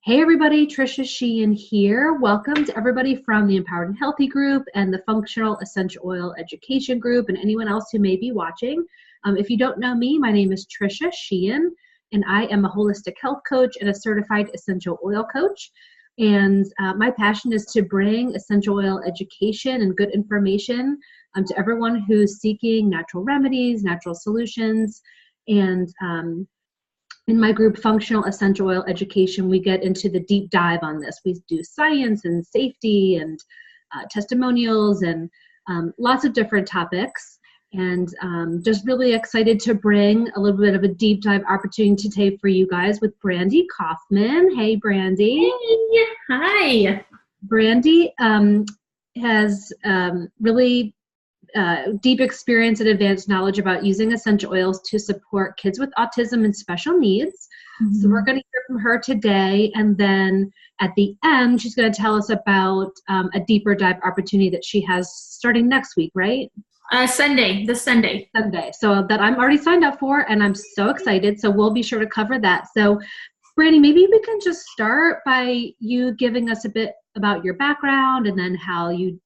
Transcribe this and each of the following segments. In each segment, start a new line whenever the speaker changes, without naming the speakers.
Hey everybody, Trisha Sheehan here. Welcome to everybody from the Empowered and Healthy group and the Functional Essential Oil Education group and anyone else who may be watching. If you don't know me, my name is Trisha Sheehan and I am a holistic health coach and a certified essential oil coach. And my passion is to bring essential oil education and good information to everyone who's seeking natural remedies, natural solutions, and in my group, Functional Essential Oil Education, we get into the deep dive on this. We do science and safety and testimonials and lots of different topics. And just really excited to bring a little bit of a deep dive opportunity today for you guys with Brandy Kaufman. Hey, Brandy.
Hey, hi.
Brandy has really deep experience and advanced knowledge about using essential oils to support kids with autism and special needs. Mm-hmm. So we're going to hear from her today, and then at the end, she's going to tell us about a deeper dive opportunity that she has starting next week, right?
This Sunday.
Sunday. So that I'm already signed up for, and I'm so excited. So we'll be sure to cover that. So Brandy, maybe we can just start by you giving us a bit about your background and then how you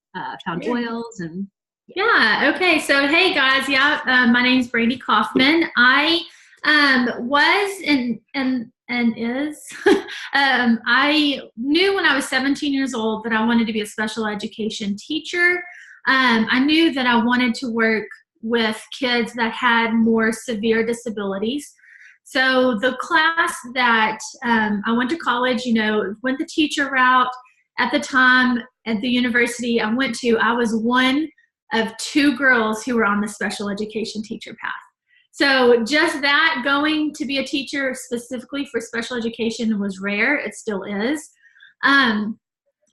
found oils and...
Yeah. Okay. So, hey guys. Yeah. My name's Brandy Kaufman. I was and is. I knew when I was 17 years old that I wanted to be a special education teacher. I knew that I wanted to work with kids that had more severe disabilities. So the class that I went to college, went the teacher route. At the time at the university I went to, I was one of two girls who were on the special education teacher path. So just that, going to be a teacher specifically for special education was rare. It still is. And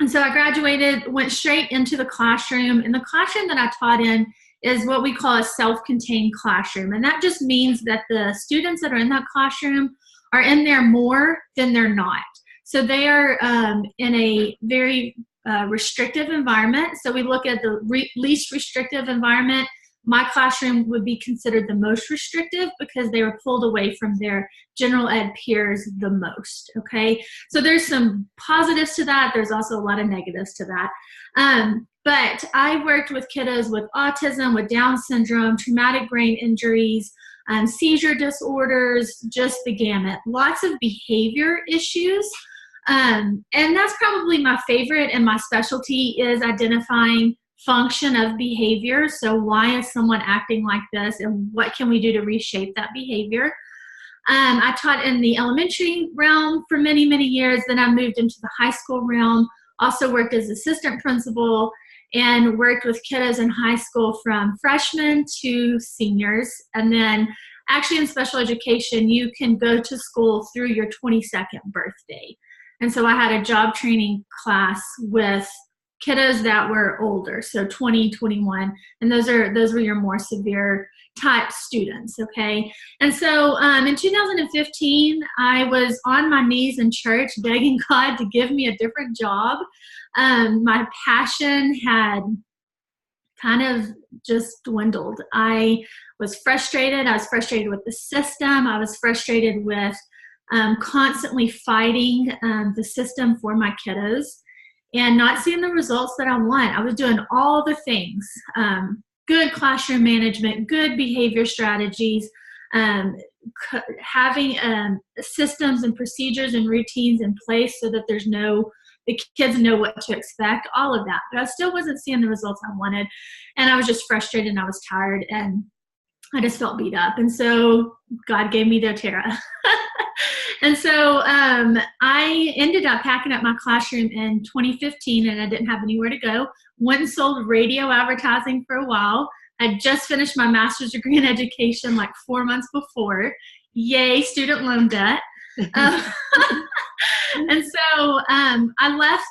so I graduated, went straight into the classroom. And the classroom that I taught in is what we call a self-contained classroom. And that just means that the students that are in that classroom are in there more than they're not. So they are in a very restrictive environment. So we look at the least restrictive environment. My classroom would be considered the most restrictive because they were pulled away from their general ed peers the most, okay? So there's some positives to that. There's also a lot of negatives to that. But I worked with kiddos with autism, with Down syndrome, traumatic brain injuries, seizure disorders, just the gamut. Lots of behavior issues. And that's probably my favorite, and my specialty is identifying function of behavior. So why is someone acting like this, and what can we do to reshape that behavior? I taught in the elementary realm for many, many years. Then I moved into the high school realm, also worked as assistant principal, and worked with kiddos in high school from freshmen to seniors. And then actually in special education, you can go to school through your 22nd birthday. And so I had a job training class with kiddos that were older, so 20, 21, and those were your more severe type students, okay? And so in 2015, I was on my knees in church begging God to give me a different job. My passion had kind of just dwindled. I was frustrated. I was frustrated with the system. I was frustrated with constantly fighting the system for my kiddos and not seeing the results that I want. I was doing all the things, good classroom management, good behavior strategies, having systems and procedures and routines in place so that the kids know what to expect, all of that. But I still wasn't seeing the results I wanted. And I was just frustrated and I was tired and I just felt beat up. And so God gave me doTerra. And so I ended up packing up my classroom in 2015, and I didn't have anywhere to go. Went and sold radio advertising for a while. I just finished my master's degree in education like 4 months before. Yay, student loan debt. And so I left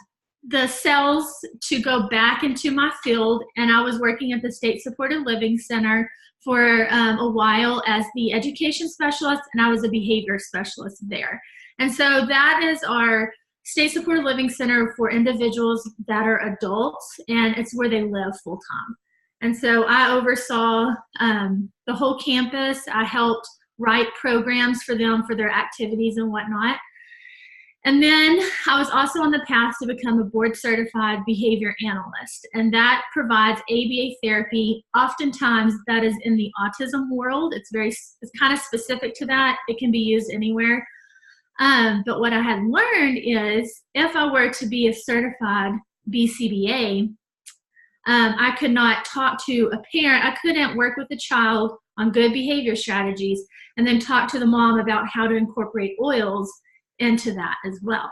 the sales to go back into my field, and I was working at the State Supported Living Center for a while as the education specialist, and I was a behavior specialist there. And so that is our State Supported Living Center for individuals that are adults, and it's where they live full time. And so I oversaw the whole campus. I helped write programs for them for their activities and whatnot. And then I was also on the path to become a board certified behavior analyst, and that provides ABA therapy. Oftentimes that is in the autism world. It's kind of specific to that. It can be used anywhere. But what I had learned is if I were to be a certified BCBA, I could not talk to a parent. I couldn't work with a child on good behavior strategies and then talk to the mom about how to incorporate oils into that as well.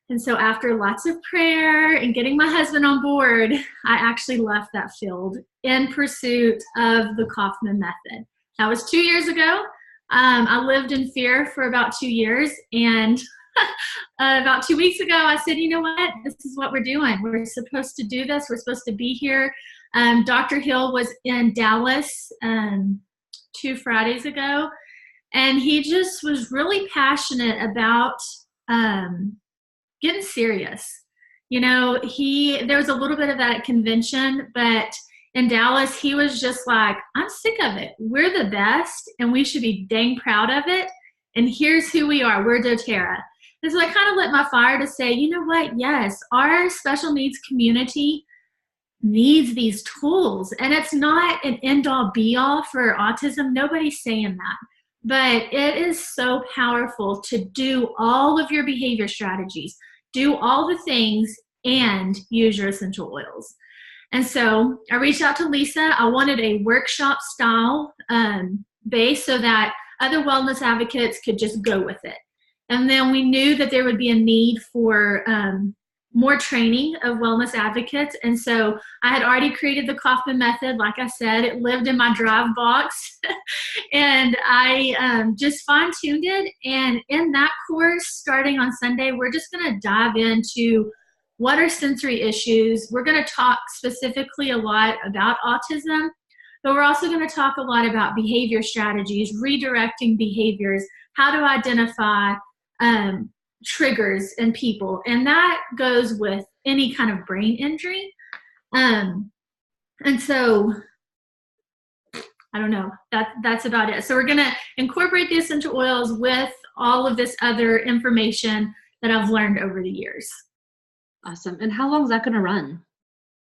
And so after lots of prayer and getting my husband on board, I actually left that field in pursuit of the Kaufman method. That was 2 years ago. I lived in fear for about 2 years, and about 2 weeks ago, I said, you know what? This is what we're doing. We're supposed to do this. We're supposed to be here. Dr. Hill was in Dallas 2 Fridays ago, and he just was really passionate about getting serious. You know, there was a little bit of that at convention, but in Dallas, he was just like, I'm sick of it. We're the best, and we should be dang proud of it. And here's who we are. We're doTerra. And so I kind of lit my fire to say, you know what? Yes, our special needs community needs these tools. And it's not an end-all be-all for autism. Nobody's saying that. But it is so powerful to do all of your behavior strategies, do all the things, and use your essential oils. And so I reached out to Lisa. I wanted a workshop style base so that other wellness advocates could just go with it. And then we knew that there would be a need for more training of wellness advocates. And so I had already created the Kaufman method. Like I said, it lived in my drive box. And I just fine-tuned it. And in that course, starting on Sunday, we're just going to dive into what are sensory issues. We're going to talk specifically a lot about autism, but we're also going to talk a lot about behavior strategies, redirecting behaviors, how to identify triggers in people. And that goes with any kind of brain injury. And so, I don't know, that's about it. So we're going to incorporate the essential oils with all of this other information that I've learned over the years.
Awesome. And how long is that going to run?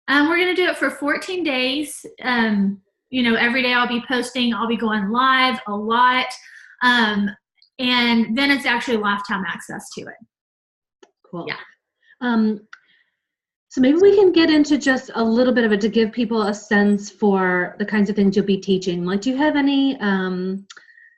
We're going to do it for 14 days. You know, every day I'll be posting, I'll be going live a lot. And then it's actually lifetime access to it.
Cool.
Yeah.
So maybe we can get into just a little bit of it to give people a sense for the kinds of things you'll be teaching. Like, do you have any,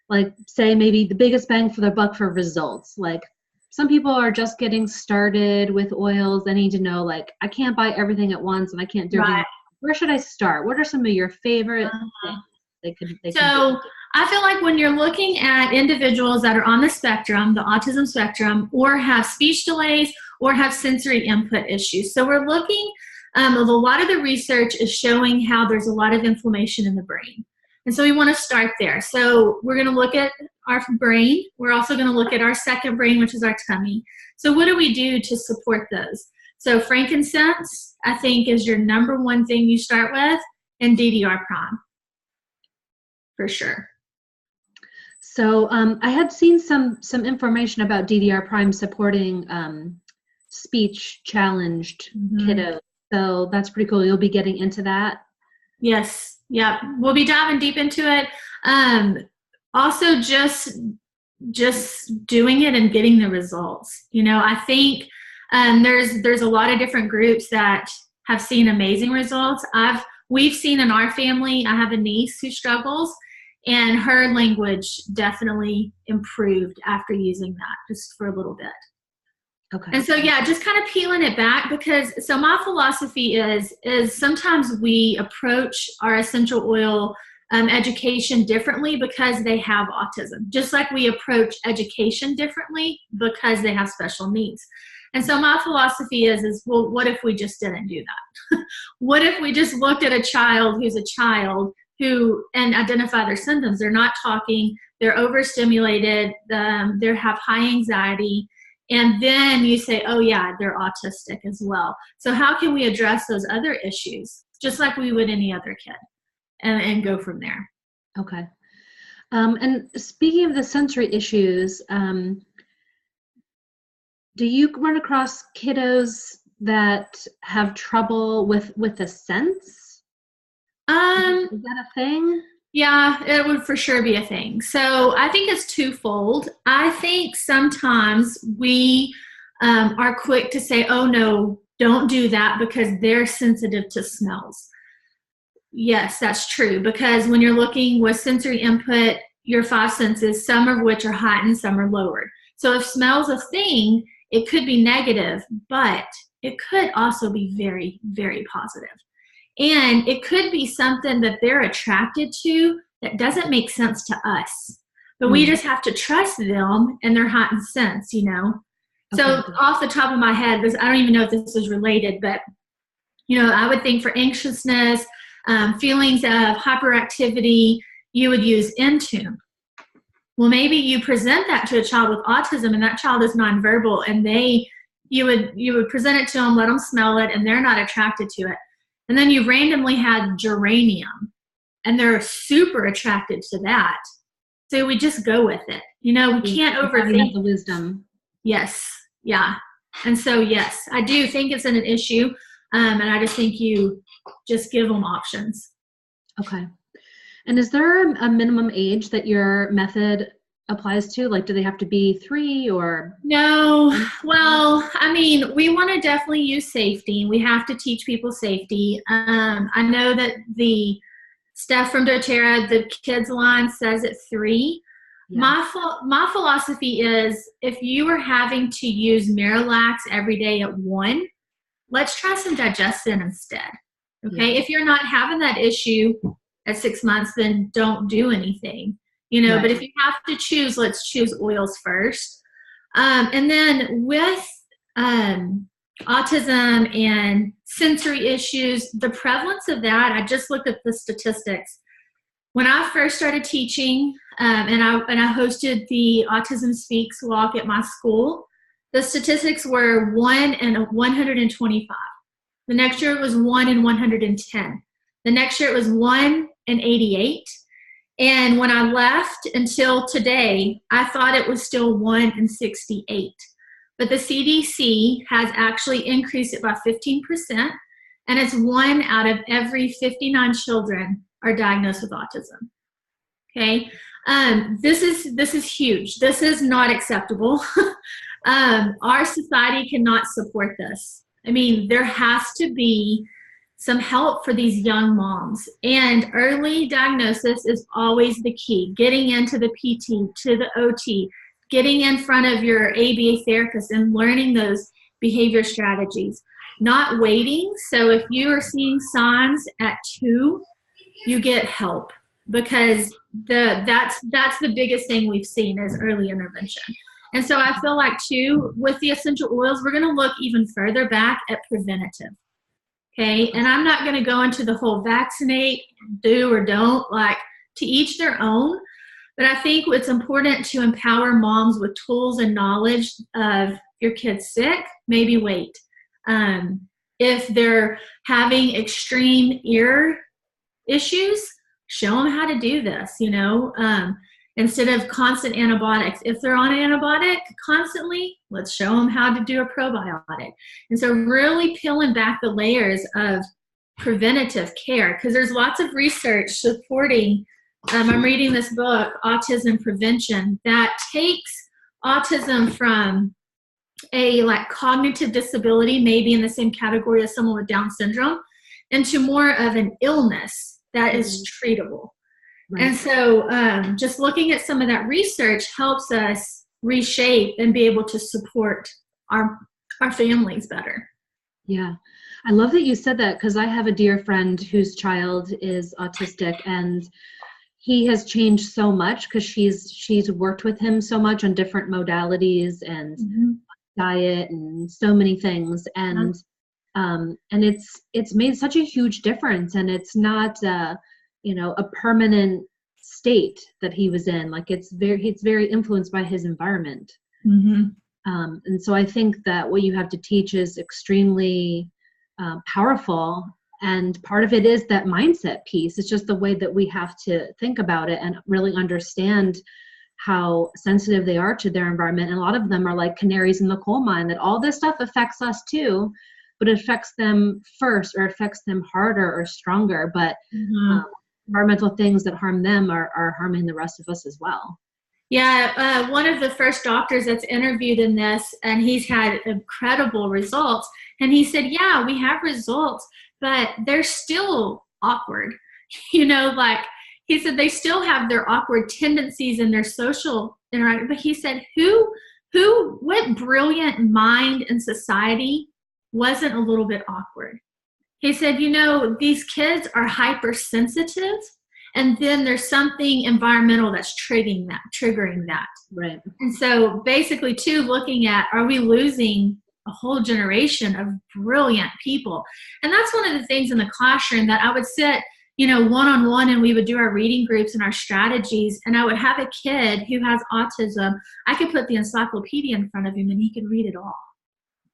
like, say maybe the biggest bang for the buck for results? Like, some people are just getting started with oils. They need to know, like, I can't buy everything at once and I can't do everything. Where should I start? What are some of your favorite things they can do?
I feel like when you're looking at individuals that are on the spectrum, the autism spectrum, or have speech delays or have sensory input issues. So we're looking, a lot of the research is showing how there's a lot of inflammation in the brain. And so we want to start there. So we're going to look at our brain. We're also going to look at our second brain, which is our tummy. So what do we do to support those? So frankincense, I think, is your number one thing you start with, and DDR prime, for sure.
So I had seen some information about DDR prime supporting speech challenged kiddos. So that's pretty cool. You'll be getting into that.
Yes. Yeah. We'll be diving deep into it. Also just doing it and getting the results. You know, I think there's a lot of different groups that have seen amazing results. We've seen in our family, I have a niece who struggles, and her language definitely improved after using that just for a little bit.
Okay.
And so, yeah, just kind of peeling it back, because so my philosophy is sometimes we approach our essential oil education differently because they have autism, just like we approach education differently because they have special needs. And so my philosophy is well, what if we just didn't do that? What if we just looked at a child who's a child and identify their symptoms? They're not talking, they're overstimulated, they have high anxiety, and then you say, oh yeah, they're autistic as well. So how can we address those other issues just like we would any other kid, and go from there?
Okay. And speaking of the sensory issues, Do you run across kiddos that have trouble with a sense? Is that a thing?
Yeah, it would for sure be a thing. So I think it's twofold. I think sometimes we are quick to say, oh no, don't do that because they're sensitive to smells. Yes, that's true, because when you're looking with sensory input, your five senses, some of which are heightened, some are lowered. So if smell's a thing, it could be negative, but it could also be very, very positive. And it could be something that they're attracted to that doesn't make sense to us. But we just have to trust them and their heightened sense, you know? So
Okay.
off the top of my head, because I don't even know if this is related, but, you know, I would think for anxiousness, feelings of hyperactivity, you would use Intune. Well, maybe you present that to a child with autism and that child is nonverbal, and you would present it to them, let them smell it, and they're not attracted to it. And then you randomly had geranium and they're super attracted to that. So we just go with it. You know, we can't overthink.
Have the wisdom.
Yes. Yeah. And so, yes, I do think it's an issue. And I just think you just give them options.
Okay. And is there a minimum age that your method applies to? Like, do they have to be 3 or?
No. Well, I mean, we want to definitely use safety. We have to teach people safety. I know that the stuff from doTerra, the kids line says at 3. Yeah. My philosophy is if you are having to use Miralax every day at 1, let's try some Digestin instead. Okay. Yeah. If you're not having that issue at 6 months, then don't do anything, you know, right. But if you have to choose, let's choose oils first. And then with autism and sensory issues, the prevalence of that, I just looked at the statistics. When I first started teaching, and I hosted the Autism Speaks walk at my school, the statistics were 1 in 125. The next year it was 1 in 110. The next year it was 1 in 88. And when I left until today, I thought it was still 1 in 68. But the CDC has actually increased it by 15%, and it's 1 out of every 59 children are diagnosed with autism. Okay, this is huge. This is not acceptable. Our society cannot support this. I mean, there has to be some help for these young moms, and early diagnosis is always the key. Getting into the PT, to the OT, getting in front of your ABA therapist and learning those behavior strategies, not waiting. So if you are seeing signs at 2, you get help, because that's the biggest thing we've seen is early intervention. And so I feel like too, with the essential oils, we're going to look even further back at preventative. Okay. And I'm not going to go into the whole vaccinate, do or don't, like to each their own. But I think it's important to empower moms with tools and knowledge of your kid's sick, maybe wait. If they're having extreme ear issues, show them how to do this, you know, instead of constant antibiotics. If they're on antibiotic constantly, let's show them how to do a probiotic. And so really peeling back the layers of preventative care, because there's lots of research supporting, I'm reading this book, Autism Prevention, that takes autism from a like cognitive disability, maybe in the same category as someone with Down syndrome, into more of an illness that is treatable. Right. And so just looking at some of that research helps us reshape and be able to support our families better.
Yeah. I love that you said that, because I have a dear friend whose child is autistic, and he has changed so much because she's worked with him so much on different modalities and diet and so many things. And it's made such a huge difference, and it's not a permanent state that he was in. Like it's very influenced by his environment. And so I think that what you have to teach is extremely powerful, and part of it is that mindset piece. It's just the way that we have to think about it and really understand how sensitive they are to their environment. And a lot of them are like canaries in the coal mine, that all this stuff affects us too, but it affects them first, or affects them harder or stronger. But environmental things that harm them are harming the rest of us as well.
Yeah, one of the first doctors that's interviewed in this, and he's had incredible results. And he said, yeah, we have results, but they're still awkward. Like he said, they still have their awkward tendencies in their social interaction. But he said, what brilliant mind in society wasn't a little bit awkward? He said, these kids are hypersensitive, and then there's something environmental that's triggering that.
Right.
And so basically, too, looking at, are we losing a whole generation of brilliant people? And that's one of the things in the classroom that I would sit, one-on-one, and we would do our reading groups and our strategies. And I would have a kid who has autism. I could put the encyclopedia in front of him and he could read it all.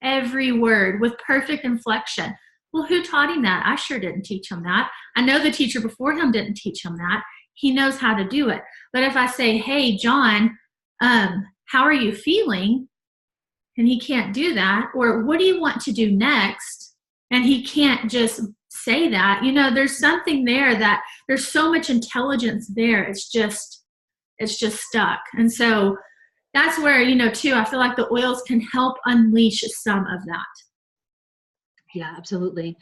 Every word with perfect inflection. Well, who taught him that? I sure didn't teach him that. I know the teacher before him didn't teach him that. He knows how to do it. But if I say, hey, John, how are you feeling? And he can't do that. Or what do you want to do next? And he can't just say that. There's something there that there's so much intelligence there. It's just stuck. And so that's where, too, I feel like the oils can help unleash some of that.
Yeah, absolutely.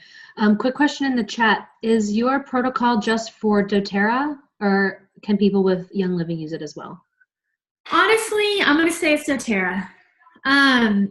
Quick question in the chat. Is your protocol just for doTerra, or can people with Young Living use it as well?
Honestly, I'm going to say it's doTerra. The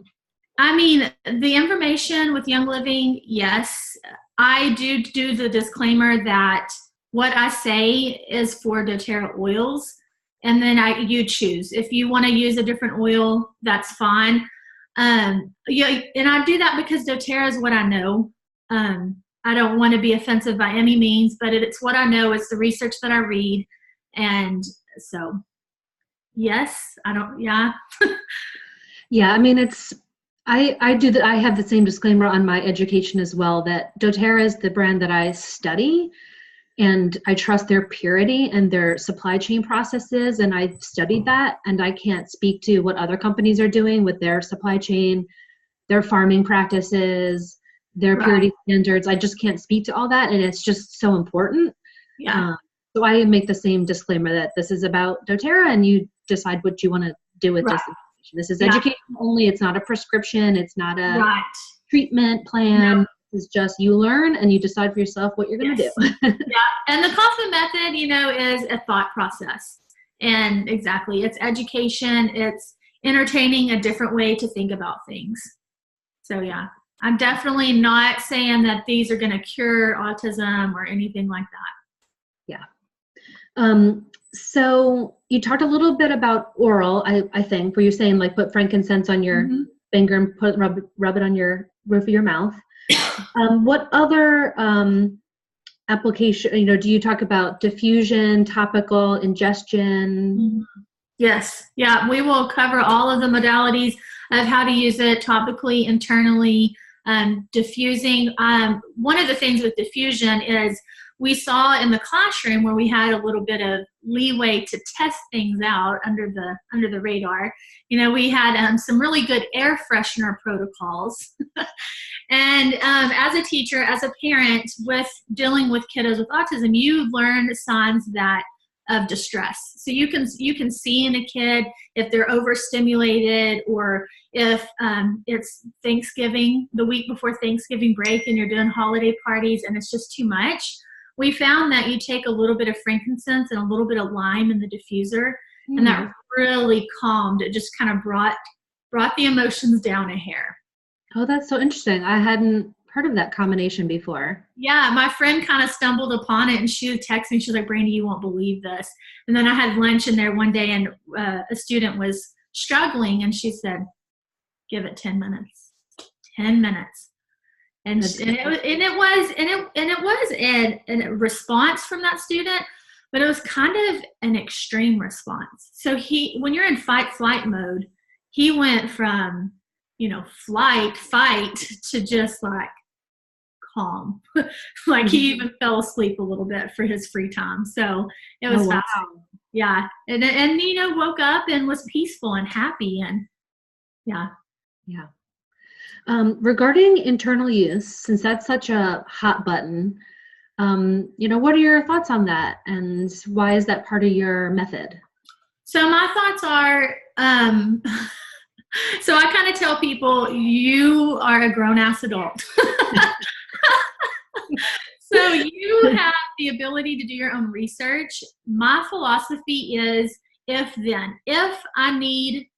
information with Young Living, yes. I do the disclaimer that what I say is for doTerra oils, and then you choose. If you want to use a different oil, that's fine. And I do that because doTerra is what I know. I don't want to be offensive by any means, but it's what I know. It's the research that I read. And so, yes, yeah.
Yeah, I have the same disclaimer on my education as well, that doTerra is the brand that I study, and I trust their purity and their supply chain processes, and I've studied that, and I can't speak to what other companies are doing with their supply chain, their farming practices, their purity standards. I just can't speak to all that, and it's just so important.
Yeah.
So I make the same disclaimer that this is about doTerra, and you decide what you want to do with this. This is education only. It's not a prescription. It's not a treatment plan. No. It's just you learn and you decide for yourself what you're going to do.
Yeah. And the Kaufman method, is a thought process. And exactly, it's education. It's entertaining a different way to think about things. So yeah, I'm definitely not saying that these are going to cure autism or anything like that.
Yeah. So you talked a little bit about oral, I think, where you're saying like put frankincense on your finger and rub it on your roof of your mouth. What other application, do you talk about diffusion, topical, ingestion?
Yes. Yeah, we will cover all of the modalities of how to use it topically, internally, diffusing. One of the things with diffusion is we saw in the classroom where we had a little bit of leeway to test things out under the radar. We had some really good air freshener protocols. And as a teacher, as a parent, with dealing with kiddos with autism, you learn signs of distress. So you can see in a kid if they're overstimulated, or if it's Thanksgiving, the week before Thanksgiving break, and you're doing holiday parties and it's just too much. We found that you take a little bit of frankincense and a little bit of lime in the diffuser, and that really calmed. It just kind of brought the emotions down a hair.
Oh, that's so interesting. I hadn't heard of that combination before.
Yeah, my friend kind of stumbled upon it, and she texted me. She was like, Brandy, you won't believe this. And then I had lunch in there one day, and a student was struggling, and she said, give it 10 minutes. 10 minutes. And it was a response from that student, but it was kind of an extreme response. So when you're in fight-flight mode, he went from, fight to just like calm. Like he even fell asleep a little bit for his free time. So it was fascinating. Yeah. And, woke up and was peaceful and happy. And yeah.
Yeah. Regarding internal use, since that's such a hot button, what are your thoughts on that, and why is that part of your method?
So my thoughts are, so I kind of tell people, you are a grown-ass adult. So you have the ability to do your own research. My philosophy is if then. If I need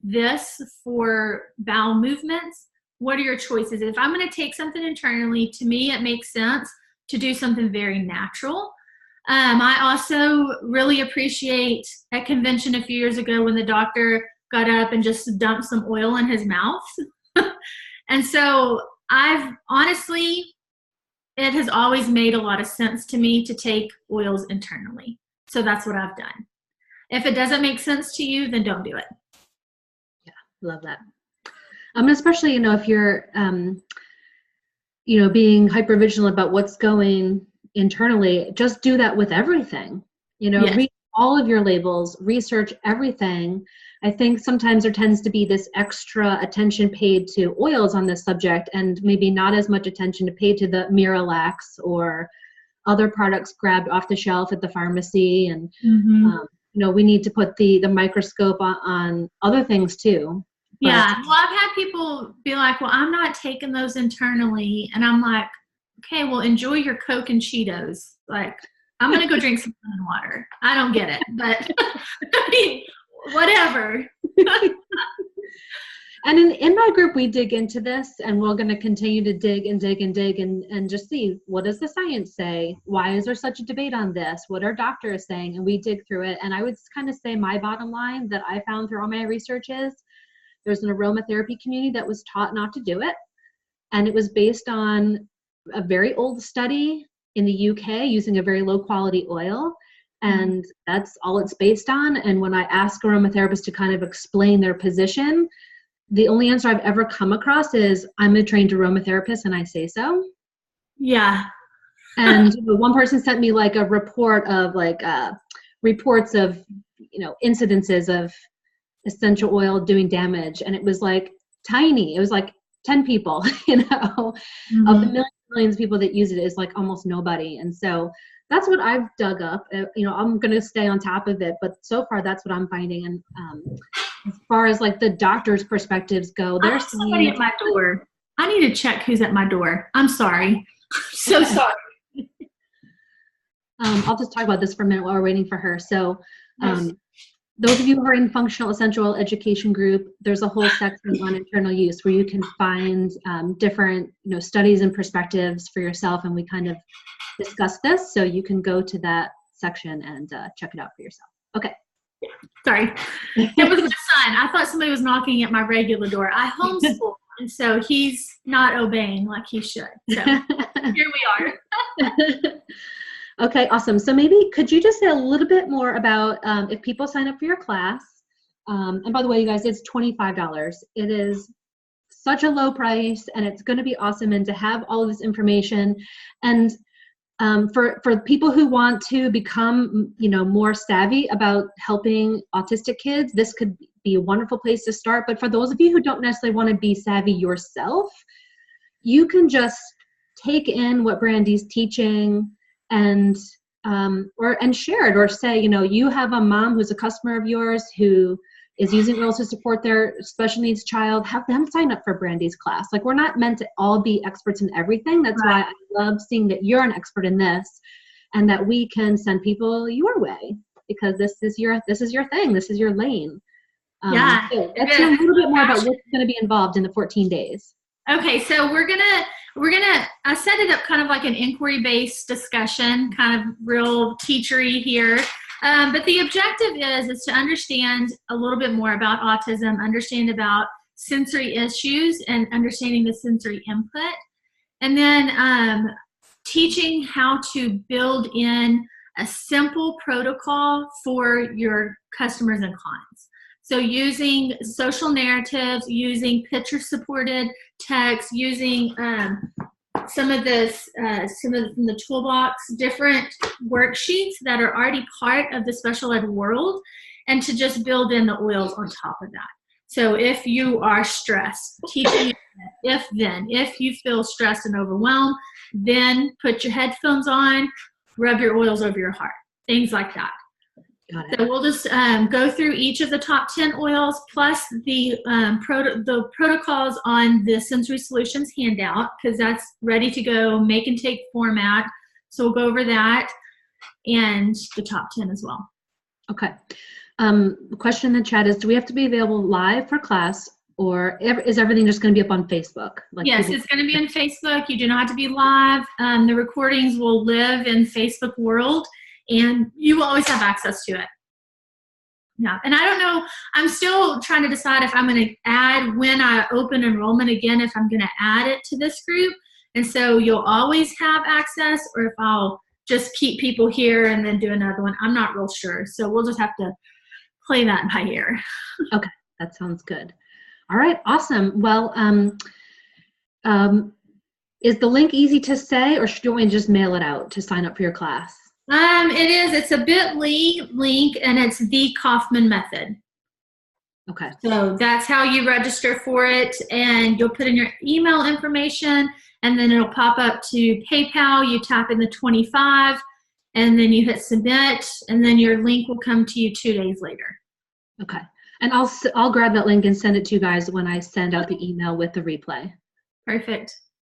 this for bowel movements, what are your choices? If I'm going to take something internally, to me, it makes sense to do something very natural. I also really appreciate at convention a few years ago when the doctor got up and just dumped some oil in his mouth. And so I've honestly, it has always made a lot of sense to me to take oils internally. So that's what I've done. If it doesn't make sense to you, then don't do it.
Yeah, love that. Especially, if you're, being hypervigilant about what's going internally, just do that with everything.
Yes.
Read all of your labels, research everything. I think sometimes there tends to be this extra attention paid to oils on this subject, and maybe not as much attention paid to the Miralax or other products grabbed off the shelf at the pharmacy. And we need to put the microscope on other things too.
Yeah. Well, I've had people be like, well, I'm not taking those internally. And I'm like, okay, well, enjoy your Coke and Cheetos. Like, I'm going to go drink some lemon water. I don't get it, but I mean, whatever.
And in my group, we dig into this, and we're going to continue to dig and just see, what does the science say? Why is there such a debate on this? What are doctors saying? And we dig through it. And I would kind of say my bottom line that I found through all my research is there's an aromatherapy community that was taught not to do it. And it was based on a very old study in the UK using a very low quality oil. And that's all it's based on. And when I ask aromatherapists to kind of explain their position, the only answer I've ever come across is, I'm a trained aromatherapist and I say so.
Yeah.
And one person sent me like a report of reports of, incidences of essential oil doing damage. And it was like tiny. It was like 10 people, of the millions of people that use it, is like almost nobody. And so that's what I've dug up. I'm going to stay on top of it, but so far that's what I'm finding. And as far as like the doctor's perspectives go, there's
somebody at my door. I need to check who's at my door. I'm sorry. So sorry.
I'll just talk about this for a minute while we're waiting for her. So those of you who are in Functional Essential Oil Education Group, there's a whole section on internal use where you can find different studies and perspectives for yourself, and we kind of discuss this, so you can go to that section and check it out for yourself. Okay.
Sorry. It was my son. I thought somebody was knocking at my regular door. I homeschool, and so he's not obeying like he should. So here we are.
Okay, awesome. So maybe could you just say a little bit more about if people sign up for your class, and by the way, you guys, it's $25. It is such a low price, and it's going to be awesome. And to have all of this information, and for people who want to become, more savvy about helping autistic kids, this could be a wonderful place to start. But for those of you who don't necessarily want to be savvy yourself, you can just take in what Brandy's teaching and share it, or say, you have a mom who's a customer of yours who is using oils to support their special needs child. Have them sign up for Brandy's class. Like, we're not meant to all be experts in everything. That's why I love seeing that you're an expert in this, and that we can send people your way, because this is your thing. This is your lane. So let's hear a little bit more about what's going to be involved in the 14 days.
Okay, so we're gonna I set it up kind of like an inquiry-based discussion, kind of real teachery here. But the objective is to understand a little bit more about autism, understand about sensory issues, and understanding the sensory input, and then teaching how to build in a simple protocol for your customers and clients. So using social narratives, using picture-supported text, using some of this, some of from the toolbox, different worksheets that are already part of the special ed world, and to just build in the oils on top of that. So if you are stressed, teaching if you feel stressed and overwhelmed, then put your headphones on, rub your oils over your heart, things like that.
Got it.
So we'll just go through each of the top 10 oils, plus the protocols on the Sensory Solutions handout, because that's ready to go, make and take format. So we'll go over that and the top 10 as well.
Okay. The question in the chat is, do we have to be available live for class, or is everything just going to be up on Facebook?
Yes, it's going to be on Facebook. You do not have to be live. The recordings will live in Facebook world, and you will always have access to it. Yeah, and I don't know, I'm still trying to decide if I'm going to add, when I open enrollment again, if I'm going to add it to this group. And so you'll always have access, or if I'll just keep people here and then do another one. I'm not real sure. So we'll just have to play that by ear.
Okay, that sounds good. All right, awesome. Well, is the link easy to say, or should you want me to just mail it out to sign up for your class?
It is. It's a bit.ly link, and it's the Kaufman method.
Okay.
So that's how you register for it, and you'll put in your email information, and then it'll pop up to PayPal. You tap in the 25, and then you hit submit, and then your link will come to you 2 days later.
Okay. And I'll grab that link and send it to you guys when I send out the email with the replay.
Perfect.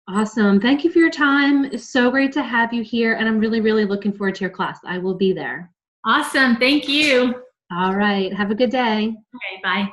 Awesome. Thank you for your time. It's so great to have you here, and I'm really, really looking forward to your class. I will be there.
Awesome. Thank you.
All right. Have a good day.
Okay, bye.